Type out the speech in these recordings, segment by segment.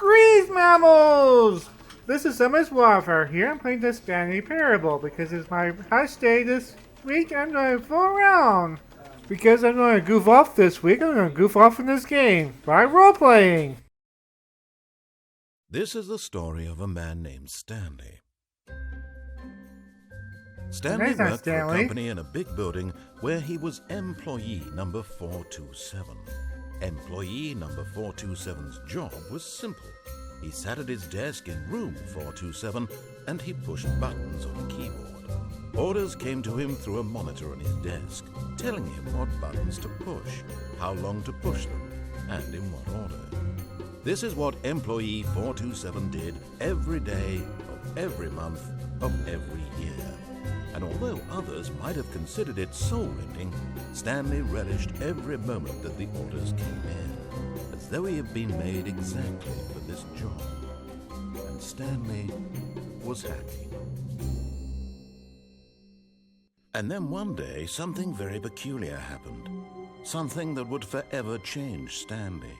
Grease mammals! This is Summer's Warfare. Here I'm playing the Stanley Parable because it's my hatchday this week. I'm going to fool around. Because I'm going to goof off this week, I'm going to goof off in this game by role-playing. This is the story of a man named Stanley. Stanley worked for a company in a big building where he was employee number 427. Employee number 427's job was simple. He sat at his desk in room 427 and he pushed buttons on a keyboard. Orders came to him through a monitor on his desk, telling him what buttons to push, how long to push them, and in what order. This is what employee 427 did every day of every month of every year. And although others might have considered it soul-rending, Stanley relished every moment that the orders came in, as though he had been made exactly for this job. And Stanley was happy. And then one day, something very peculiar happened. Something that would forever change Stanley.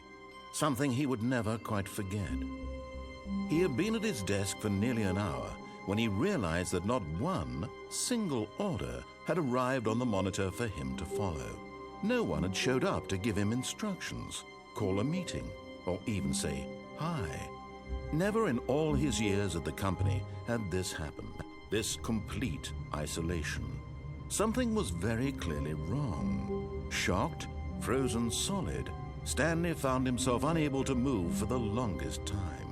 Something he would never quite forget. He had been at his desk for nearly an hour when he realized that not one single order had arrived on the monitor for him to follow. No one had showed up to give him instructions, call a meeting, or even say hi. Never in all his years at the company had this happened, this complete isolation. Something was very clearly wrong. Shocked, frozen solid, Stanley found himself unable to move for the longest time.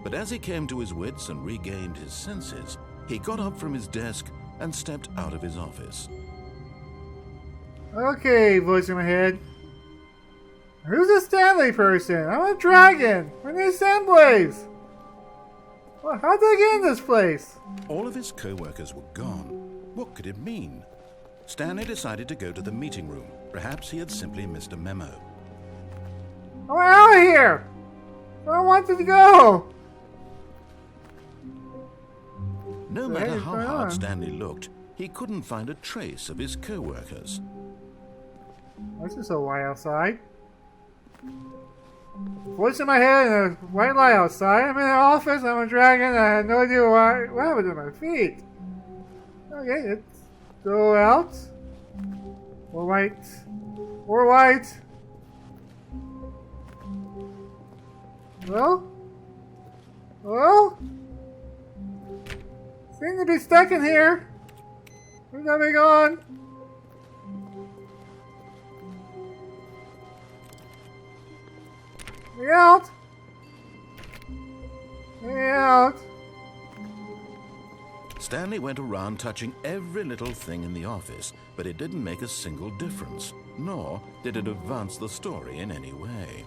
But as he came to his wits and regained his senses, he got up from his desk and stepped out of his office. Okay, voice in my head. Who's a Stanley person? I'm a dragon. My name's Sandblaze. Well, how'd I get in this place? All of his co-workers were gone. What could it mean? Stanley decided to go to the meeting room. Perhaps he had simply missed a memo. I'm out of here! I wanted to go! No matter how hard Stanley looked, he couldn't find a trace of his co-workers. This is so white outside. Voice in my head and a white light outside. I'm in an office, I'm a dragon, I had no idea what happened to my feet. Okay, let's go out. Or white. Or white. Well? Seem to be stuck in here. Where's that going? Get out! Get out! Stanley went around touching every little thing in the office, but it didn't make a single difference, nor did it advance the story in any way.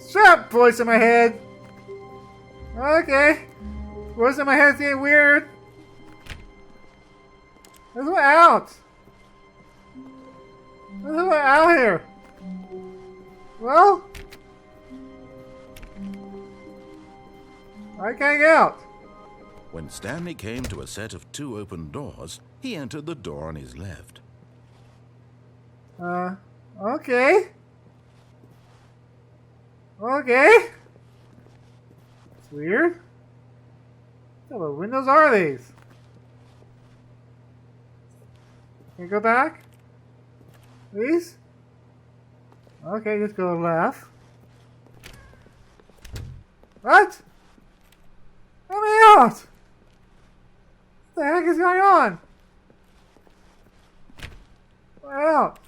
Shut up, voice in my head! Okay. Voice in my head's getting weird. Let's go out! Let's go out here! Well? I can't get out. When Stanley came to a set of 2 open doors, he entered the door on his left. Okay. Okay. It's weird. What type of windows are these? Can you go back? Please? Okay, just go left. What? Let me out! What the heck is going on? Get out!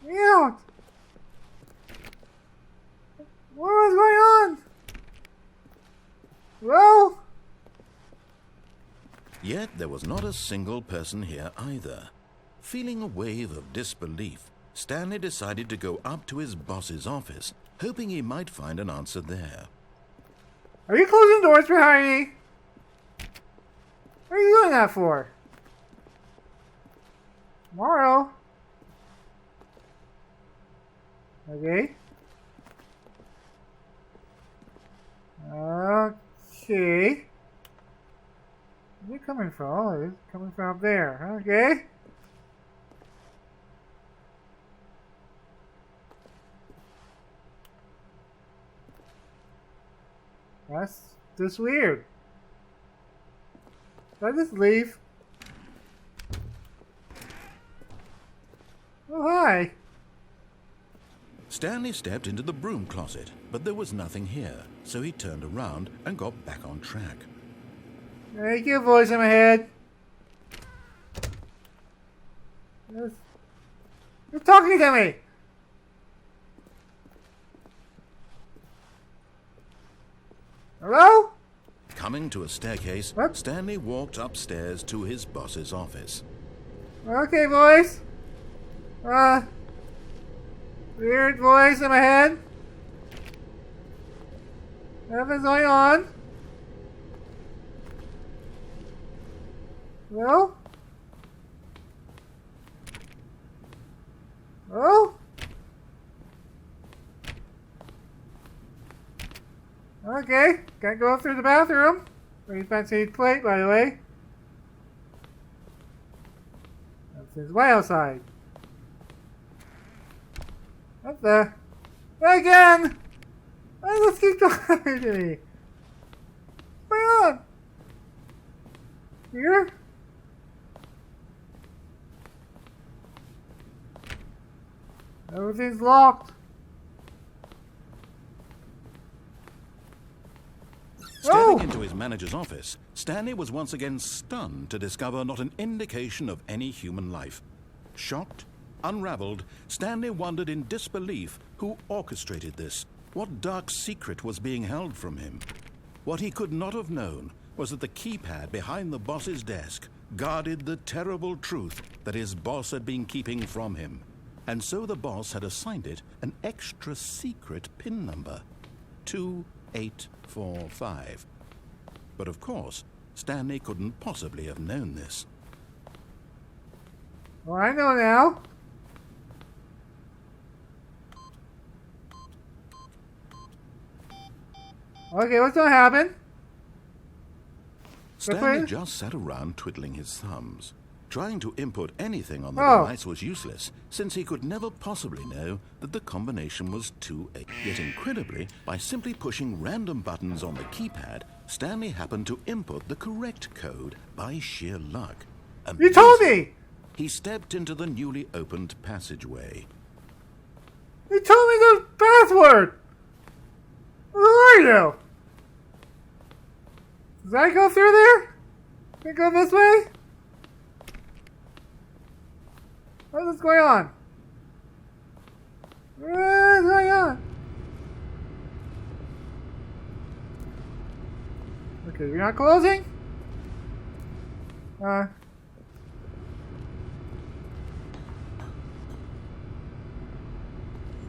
Get out! What was going on? Well? Yet there was not a single person here either. Feeling a wave of disbelief, Stanley decided to go up to his boss's office, hoping he might find an answer there. Are you closing doors behind me? What are you doing that for? Tomorrow. Okay. Okay. Where are you coming from? Oh, it's coming from up there. Okay. That's just weird. Should I just leave? Oh, hi. Stanley stepped into the broom closet, but there was nothing here, so he turned around and got back on track. Thank you, voice in my head. Yes. You're talking to me! Hello? Coming to a staircase, What? Stanley walked upstairs to his boss's office. Okay, voice. Weird voice in my head. Nothing's going on. Hello? Hello? Okay, can't go up through the bathroom. Pretty fancy plate, by the way. That's way outside. What the? Again! Why does this keep talking to me? What's going on? Here? Everything's locked. Stepping into his manager's office, Stanley was once again stunned to discover not an indication of any human life. Shocked, unraveled, Stanley wondered in disbelief who orchestrated this, what dark secret was being held from him. What he could not have known was that the keypad behind the boss's desk guarded the terrible truth that his boss had been keeping from him. And so the boss had assigned it an extra secret PIN number, 2845. But of course, Stanley couldn't possibly have known this. Well, I know now. Okay, what's gonna happen? Stanley just sat around twiddling his thumbs. Trying to input anything on the device was useless, since he could never possibly know that the combination was 28. Yet incredibly, by simply pushing random buttons on the keypad, Stanley happened to input the correct code by sheer luck. You told me! He stepped into the newly opened passageway. You told me the password! Who are you? Does I go through there? Can I go this way? What is going on? What is going on? Okay, you're not closing?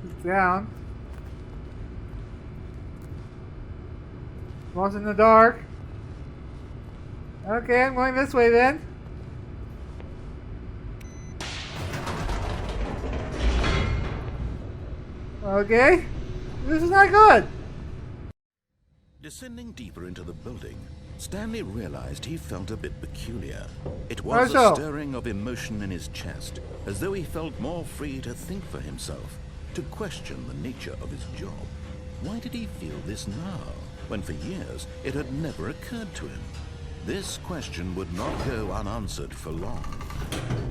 It's down. Lost in the dark. Okay, I'm going this way then. Okay, this is not good. Descending deeper into the building, Stanley realized he felt a bit peculiar. It was Why a so? stirring of emotion in his chest, as though he felt more free to think for himself, to question the nature of his job. Why did he feel this now, when for years it had never occurred to him? This question would not go unanswered for long.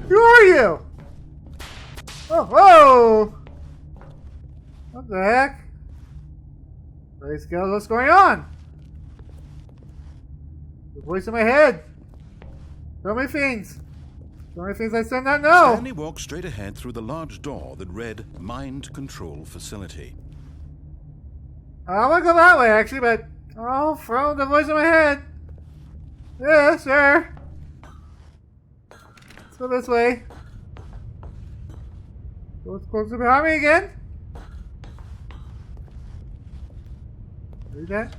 Who are you? Oh, whoa! What the heck? Praise God, what's going on? The voice in my head. So many things. So many things I still not know. Stanley walked straight ahead through the large door that read Mind Control Facility. I want to go that way actually, but oh, from the voice in my head. Yeah, sure. Let's go this way. Door's closer behind me again. Read that?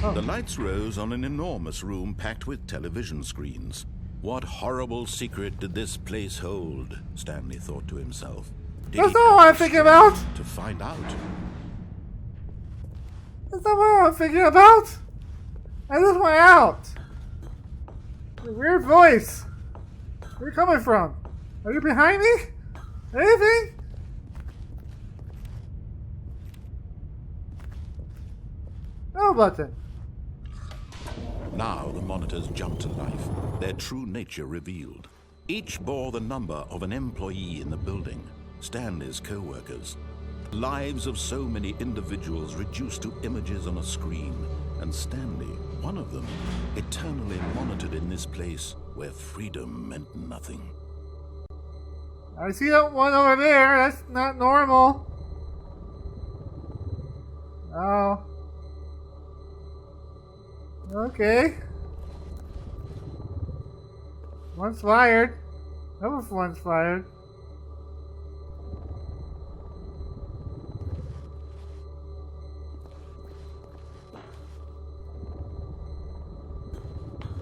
Oh. The lights rose on an enormous room packed with television screens. What horrible secret did this place hold? Stanley thought to himself. Did That's he not what have I'm to thinking stay about. to find out? That's not what I'm thinking about. I just went out. A weird voice. Where are you coming from? Are you behind me? Anything? No button. Now the monitors jumped to life, their true nature revealed. Each bore the number of an employee in the building, Stanley's co-workers. Lives of so many individuals reduced to images on a screen, and Stanley, one of them, eternally monitored in this place where freedom meant nothing. I see that one over there. That's not normal. Oh. Okay. One's fired. Another one's fired.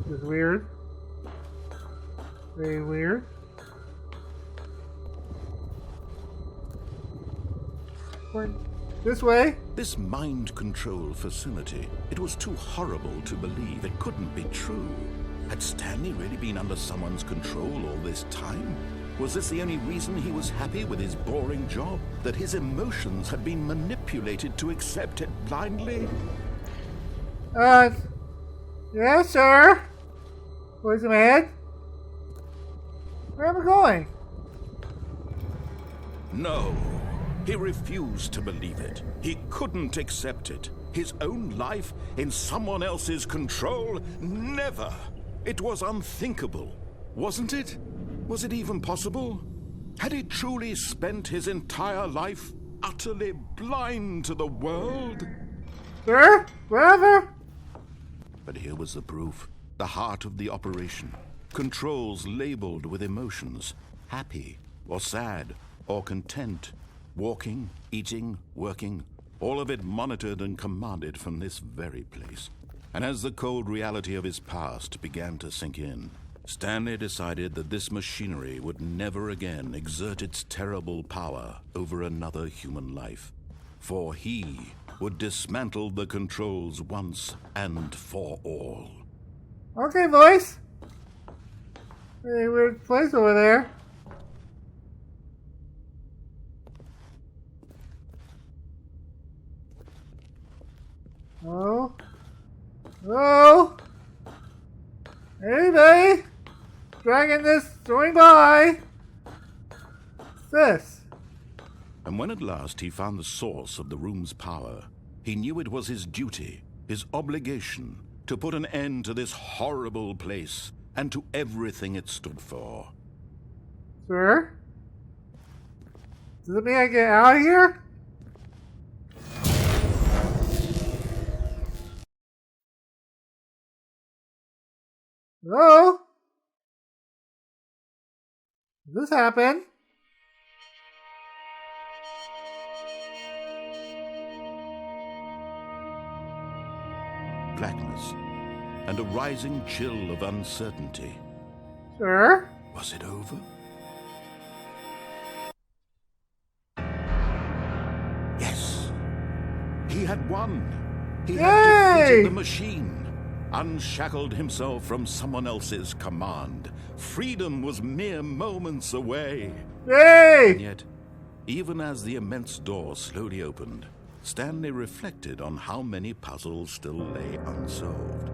This is weird. Very weird. This way? This mind control facility, it was too horrible to believe. It couldn't be true. Had Stanley really been under someone's control all this time? Was this the only reason he was happy with his boring job? That his emotions had been manipulated to accept it blindly? Yes, sir. Where's my head? Where am I going? No. He refused to believe it. He couldn't accept it. His own life in someone else's control? Never! It was unthinkable, wasn't it? Was it even possible? Had he truly spent his entire life utterly blind to the world? Sir? Wherever? But here was the proof. The heart of the operation. Controls labeled with emotions. Happy, or sad, or content. Walking, eating, working, all of it monitored and commanded from this very place. And as the cold reality of his past began to sink in, Stanley decided that this machinery would never again exert its terrible power over another human life. For he would dismantle the controls once and for all. Okay, boys. Very weird place over there. Oh. Oh. Anybody? Dragging this going by. What's this? And when at last he found the source of the room's power, he knew it was his duty, his obligation, to put an end to this horrible place and to everything it stood for. Sir? Does it mean I get out of here? Hello? Did this happen? Blackness and a rising chill of uncertainty. Sir? Was it over? Yes. He had won. He had defeated the machine. Unshackled himself from someone else's command. Freedom was mere moments away. Yay! And yet, even as the immense door slowly opened, Stanley reflected on how many puzzles still lay unsolved.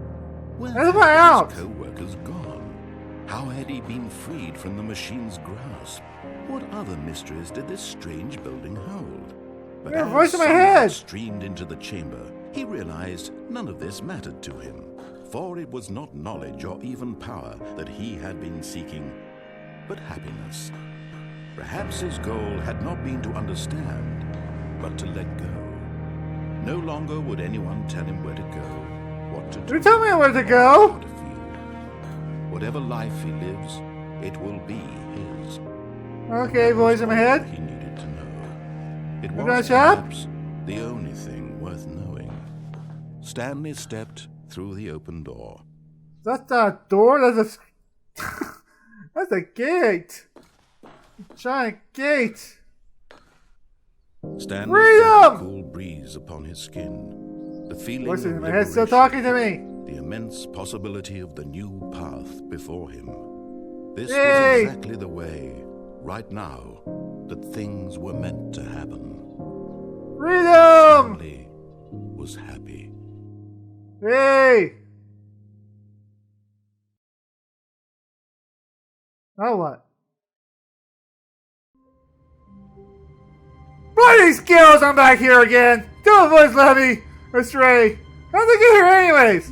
Where had his co-workers gone? How had he been freed from the machine's grasp? What other mysteries did this strange building hold? But as voice in my head streamed into the chamber, he realized none of this mattered to him. For it was not knowledge or even power that he had been seeking, but happiness. Perhaps his goal had not been to understand, but to let go. No longer would anyone tell him where to go, what to do. You tell me where to go! How to feel. Whatever life he lives, it will be his. Okay, voice in my head. He needed to know. It You was gonna perhaps the only thing worth knowing. Stanley stepped through the open door. That's not a door, that's a... that's a gate! A giant gate! Stanley Freedom! felt the cool breeze upon his skin. The feeling Voice of in my head still liberation, talking to me! the immense possibility of the new path before him. This Yay! was exactly the way, right now, that things were meant to happen. Freedom! Stanley was happy. Hey! Oh, what? Bloody skills! I'm back here again! Don't voice let me astray! How'd they get here anyways?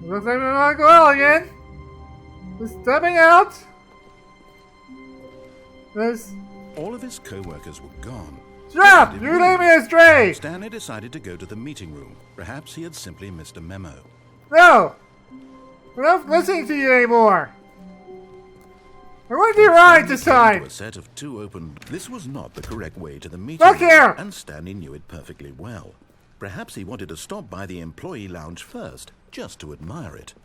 Looks like we're not going again. Just stepping out. All of his co-workers were gone. Stop! You lead me astray! Stanley decided to go to the meeting room. Perhaps he had simply missed a memo. No! I'm not listening to you anymore! I want to be right this time! To a set of two open... This was not the correct way to the meeting Look room, here! and Stanley knew it perfectly well. Perhaps he wanted to stop by the employee lounge first, just to admire it.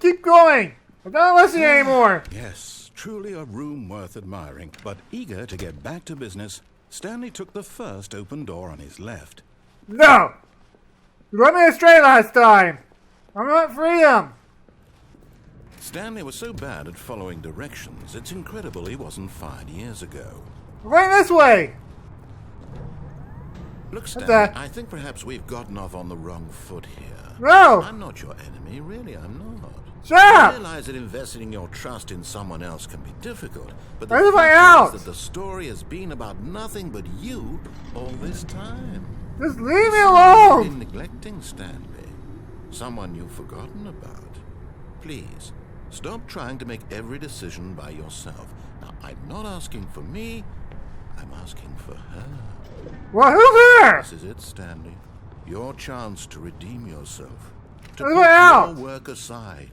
Keep going! I'm not listening anymore! Yes, truly a room worth admiring. But eager to get back to business, Stanley took the first open door on his left. No! You led me astray last time! I want freedom! Stanley was so bad at following directions, it's incredible he wasn't fired years ago. We're going this way! Look, Stanley, that? I think perhaps we've gotten off on the wrong foot here. No! I'm not your enemy, really, I'm not. Shut I up! realize that investing your trust in someone else can be difficult, but Where's the my fact out? is that the story has been about nothing but you all this time. Just leave me You've alone! been neglecting Stanley, someone you've forgotten about. Please, stop trying to make every decision by yourself. Now, I'm not asking for me, I'm asking for her. Well, who's there? This is it, Stanley. Your chance to redeem yourself. To Where's put my out? your work aside.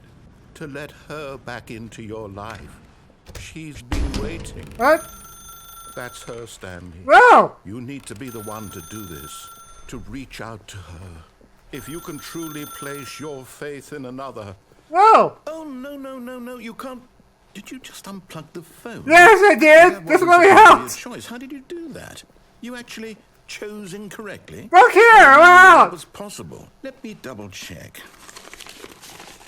To let her back into your life. She's been waiting. What? That's her, Stanley. No! You need to be the one to do this. To reach out to her. If you can truly place your faith in another. No! Oh, no, you can't. Did you just unplug the phone? Yes, I did! That This is wasn't gonna be supposed to be out! a choice. How did you do that? You actually chose incorrectly? Look here! I'm That out! was possible. Let me double check.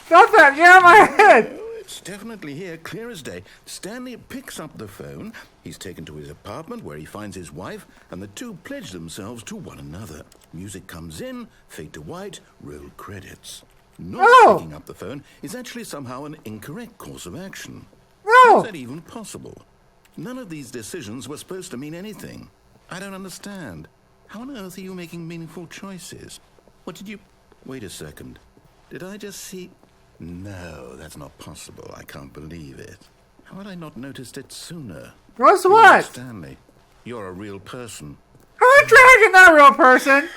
Stop that! Get out of my head! Oh, it's definitely here, clear as day. Stanley picks up the phone. He's taken to his apartment where he finds his wife, and the two pledge themselves to one another. Music comes in, fade to white, roll credits. Not Oh! picking up the phone is actually somehow an incorrect course of action. No! How's that even possible? None of these decisions were supposed to mean anything. I don't understand. How on earth are you making meaningful choices? What did you... Wait a second. Did I just see... No, that's not possible. I can't believe it. How had I not noticed it sooner? What's Look, what? Stanley, you're a real person. I'm a dragon, not a real person!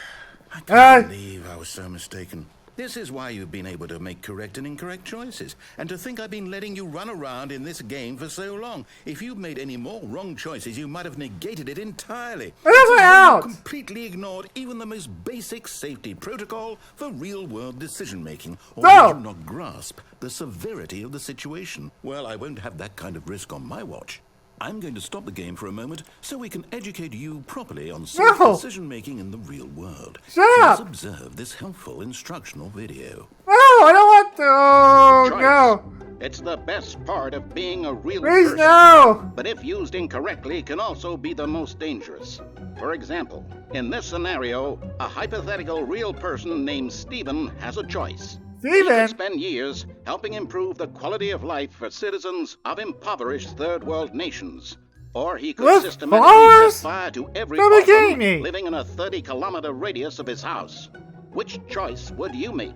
I can't believe I was so mistaken. This is why you've been able to make correct and incorrect choices. And to think I've been letting you run around in this game for so long. If you'd made any more wrong choices, you might have negated it entirely. Where's my You out? completely ignored even the most basic safety protocol for real-world decision-making. Or No! did you not grasp the severity of the situation? Well, I won't have that kind of risk on my watch. I'm going to stop the game for a moment so we can educate you properly on safe No! decision-making in the real world. Shut Please up! observe this helpful instructional video. No, I don't want to. Oh, Choice. no. It's the best part of being a real Please, person. no. But if used incorrectly, can also be the most dangerous. For example, in this scenario, a hypothetical real person named Stephen has a choice. He Steven? could spend years helping improve the quality of life for citizens of impoverished third world nations. Or he could With systematically flowers? set fire to every Don't be kidding orphan me. living in a 30-kilometer radius of his house. Which choice would you make?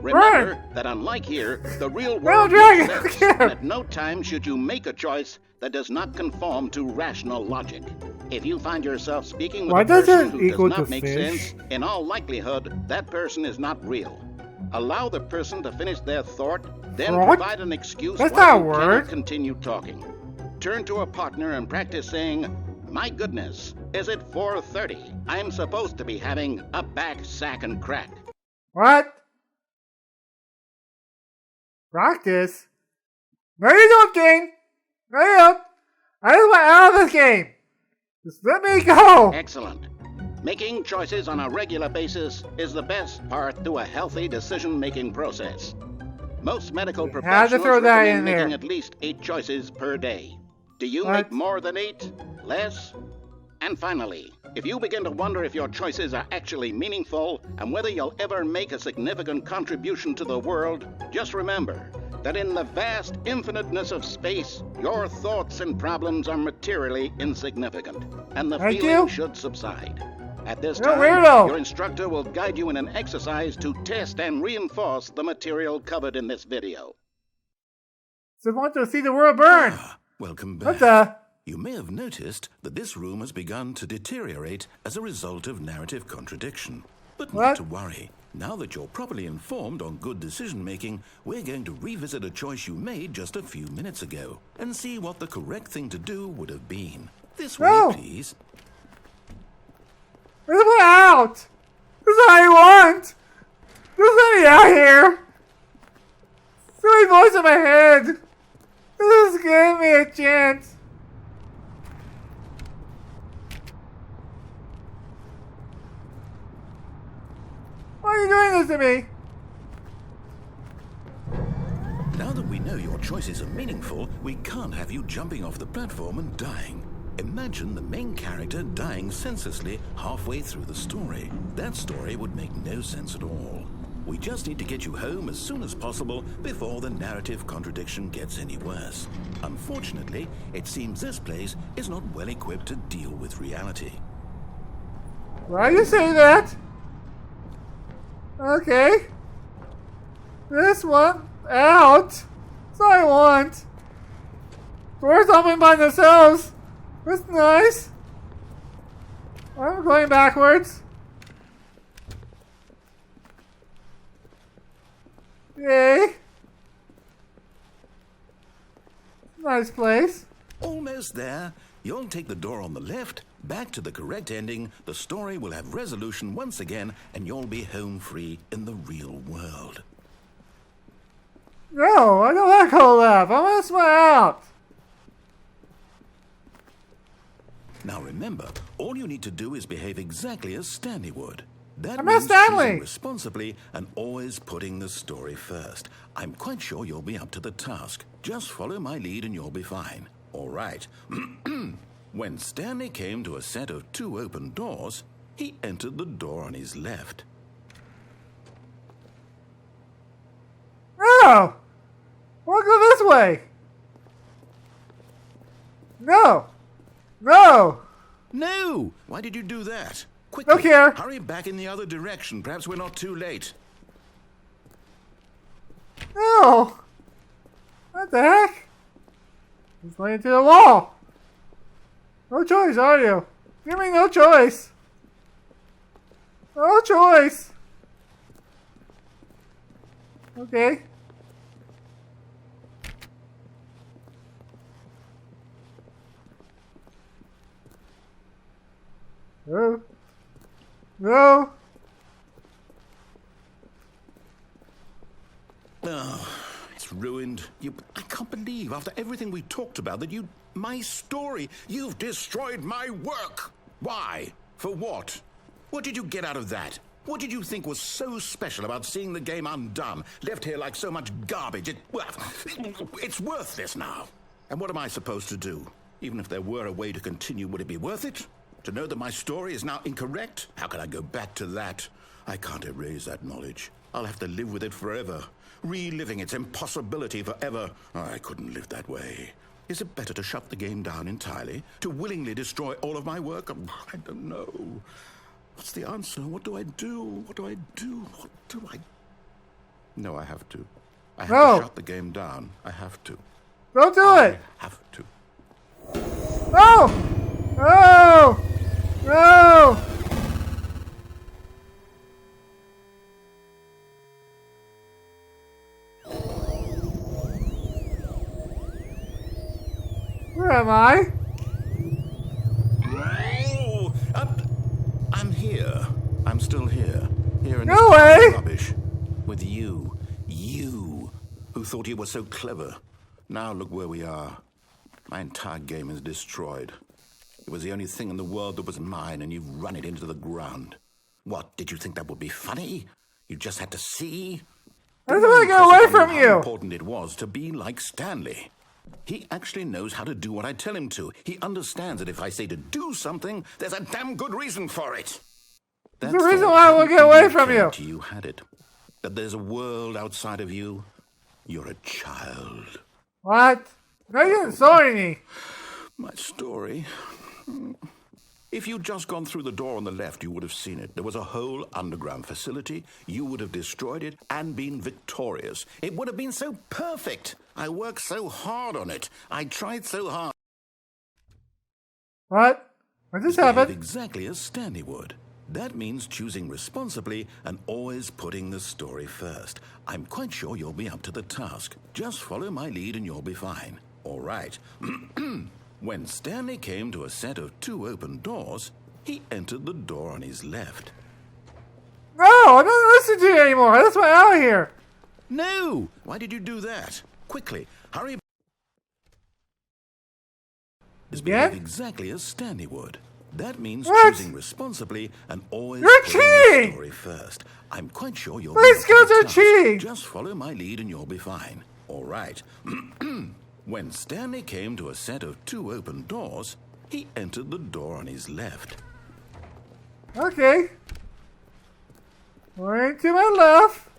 Remember that unlike here, the real world dragon, makes sense, look and here. at no time should you make a choice that does not conform to rational logic. If you find yourself speaking with Why a does person it who equal does not to make fish? sense, in all likelihood, that person is not real. Allow the person to finish their thought, then What? provide an excuse That's why not a you cannot word. continue talking. Turn to a partner and practice saying, "My goodness, is it 4:30? I'm supposed to be having a back, sack, and crack." What? Practice? No, you don't, game. No, you don't. I just want out of this game. Just let me go. Excellent. Making choices on a regular basis is the best part to a healthy decision-making process. Most medical You had to professionals throw that recommend in there. making at least 8 choices per day. Do you What? make more than 8? Less? And finally, If you begin to wonder if your choices are actually meaningful and whether you'll ever make a significant contribution to the world, just remember that in the vast infiniteness of space, your thoughts and problems are materially insignificant, and the feeling should subside. At this time, your instructor will guide you in an exercise to test and reinforce the material covered in this video. So I want to see the world burn. Welcome back. What the? You may have noticed that this room has begun to deteriorate as a result of narrative contradiction. But not to worry. Now that you're properly informed on good decision-making, we're going to revisit a choice you made just a few minutes ago and see what the correct thing to do would have been. This way, please. Where's the way out? This is what I want. Just let me out here. Silly voice in my head. Just give me a chance. Why are you doing this to me? Now that we know your choices are meaningful, we can't have you jumping off the platform and dying. Imagine the main character dying senselessly halfway through the story. That story would make no sense at all. We just need to get you home as soon as possible before the narrative contradiction gets any worse. Unfortunately, it seems this place is not well equipped to deal with reality. Why you say that? Okay. This one out. That's all I want. Doors open by themselves. That's nice. I'm going backwards. Yay. Nice place. Almost there. You'll take the door on the left, back to the correct ending, the story will have resolution once again, and you'll be home free in the real world. No, I don't want to go left. I want to swim out. Now remember, all you need to do is behave exactly as Stanley would. That I'm means Stanley. choosing responsibly and always putting the story first. I'm quite sure you'll be up to the task. Just follow my lead and you'll be fine. All right. When Stanley came to a set of 2 open doors, he entered the door on his left. No! We'll go this way. No! No! No! Why did you do that? Quickly, Look here. Hurry back in the other direction. Perhaps we're not too late. No! What the heck? He's going into the wall. No choice, are you? Give me no choice. No choice. Okay. No. No. Oh, it's ruined. I can't believe, after everything we talked about, that my story, you've destroyed my work. Why? For what? What did you get out of that? What did you think was so special about seeing the game undone, left here like so much garbage? It's worthless now. And what am I supposed to do? Even if there were a way to continue, would it be worth it? To know that my story is now incorrect? How can I go back to that? I can't erase that knowledge. I'll have to live with it forever, reliving its impossibility forever. I couldn't live that way. Is it better to shut the game down entirely? To willingly destroy all of my work? I don't know. What's the answer? What do I do? What do I do? What do I... No, I have to. I have to shut the game down. I have to. Don't do it! I have to. No! No! No! Where am I? Oh, I'm here. I'm still here. Here in No this pile way! of rubbish. With you. You, who thought you were so clever. Now look where we are. My entire game is destroyed. It was the only thing in the world that was mine, and you've run it into the ground. What, did you think that would be funny? You just had to see? I just want to get away from How you! important it was to be like Stanley. He actually knows how to do what I tell him to. He understands that if I say to do something, there's a damn good reason for it. There's a reason why I will get away from you. You had it. That there's a world outside of you. You're a child. What? No, you didn't sorry me. My story. If you'd just gone through the door on the left, you would have seen it. There was a whole underground facility. You would have destroyed it and been victorious. It would have been so perfect. I worked so hard on it. I tried so hard. What? When this happened? Exactly as Stanley would. That means choosing responsibly and always putting the story first. I'm quite sure you'll be up to the task. Just follow my lead and you'll be fine. All right. When Stanley came to a set of 2 open doors, he entered the door on his left. No, I don't listen to you anymore. That's why I'm out of here. No! Why did you do that? Quickly, hurry. Behave exactly as Stanley would. That means choosing responsibly and always putting the story first. I'm quite sure you'll These skills are cheating. Just follow my lead and you'll be fine. All right. When Stanley came to a set of 2 open doors, he entered the door on his left. Okay. Going to my left.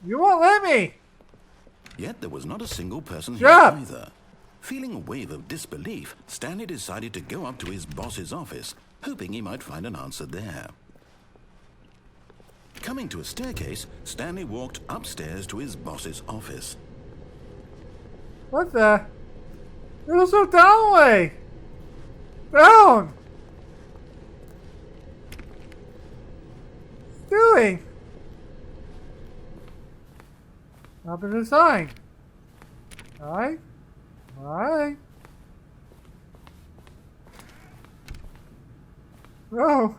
You won't let me. Yet there was not a single person here either. Feeling a wave of disbelief, Stanley decided to go up to his boss's office, hoping he might find an answer there. Coming to a staircase, Stanley walked upstairs to his boss's office. What the? It was so down way. Down. What's doing? Up in the sign. Alright. Alright. Oh.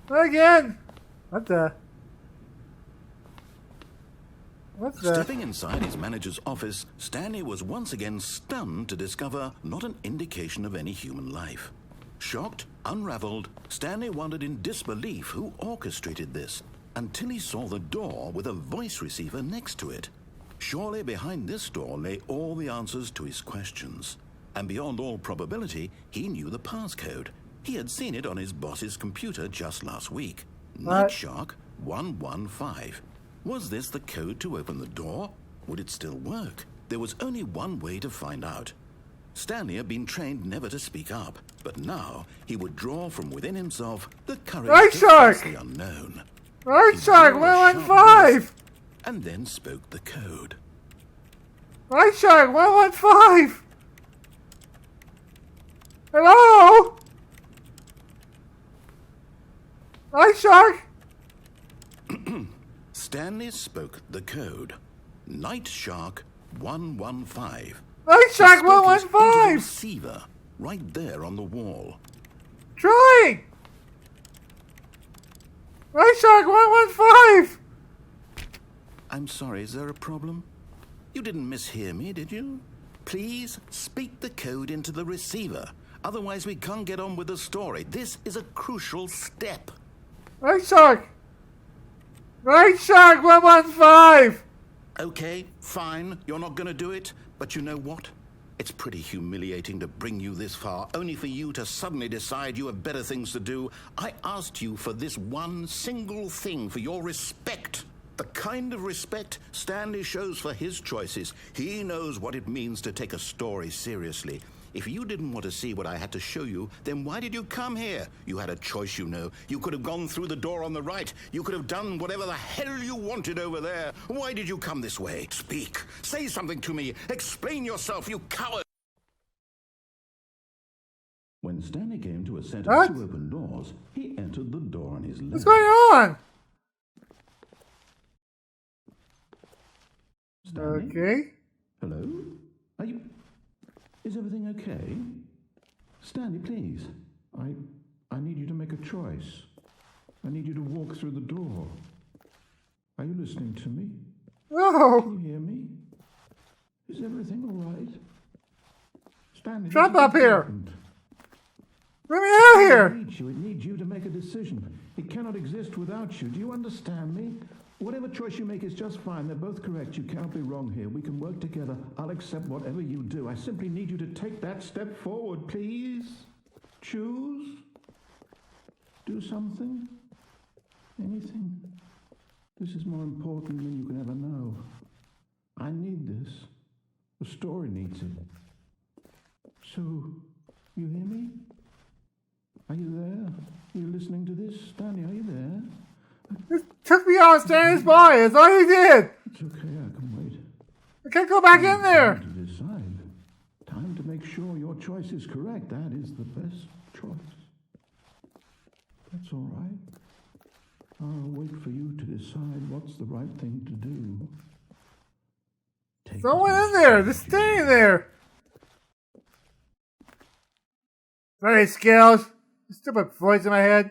Again. What the? Stepping inside his manager's office, Stanley was once again stunned to discover not an indication of any human life. Shocked, unraveled, Stanley wondered in disbelief who orchestrated this, until he saw the door with a voice receiver next to it. Surely behind this door lay all the answers to his questions. And beyond all probability, he knew the passcode. He had seen it on his boss's computer just last week. Night Shark 115. Was this the code to open the door? Would it still work? There was only one way to find out. Stanley had been trained never to speak up, but now he would draw from within himself the courage to face the unknown. Night Shark 115! And then spoke the code. Night Shark 115! Hello? Night Shark? Stanley spoke the code. Night Shark 115. Night Shark 115! Receiver, right there on the wall. Trying! Night Shark 115! I'm sorry, is there a problem? You didn't mishear me, did you? Please speak the code into the receiver. Otherwise we can't get on with the story. This is a crucial step. Night Shark! Night Shark 115! Okay, fine. You're not going to do it. But you know what? It's pretty humiliating to bring you this far, only for you to suddenly decide you have better things to do. I asked you for this one single thing, for your respect. The kind of respect Stanley shows for his choices. He knows what it means to take a story seriously. If you didn't want to see what I had to show you, then why did you come here? You had a choice, you know. You could have gone through the door on the right. You could have done whatever the hell you wanted over there. Why did you come this way? Speak. Say something to me. Explain yourself, you coward. When Stanley came to a set of 2 open doors, he entered the door on his left. What's going on? Stanley? Okay. Hello? Are you... Is everything okay? Stanley, please. I need you to make a choice. I need you to walk through the door. Are you listening to me? No. Can you hear me? Is everything all right? Stanley, Jump up here. Let me out here. It needs you to make a decision. It cannot exist without you. Do you understand me? Whatever choice you make is just fine. They're both correct. You cannot be wrong here. We can work together. I'll accept whatever you do. I simply need you to take that step forward, please. Choose. Do something. Anything. This is more important than you can ever know. I need this. The story needs it. So, you hear me? Are you there? Are you listening to this? Stanley, are you there? This took me on Stanley's body. That's all he did. It's okay, I can wait. I can't go back in there. Time to decide. Time to make sure your choice is correct. That is the best choice. That's all right. I'll wait for you to decide what's the right thing to do. Take Someone in there. Just staying there. Sorry, Scales. Stupid voice in my head.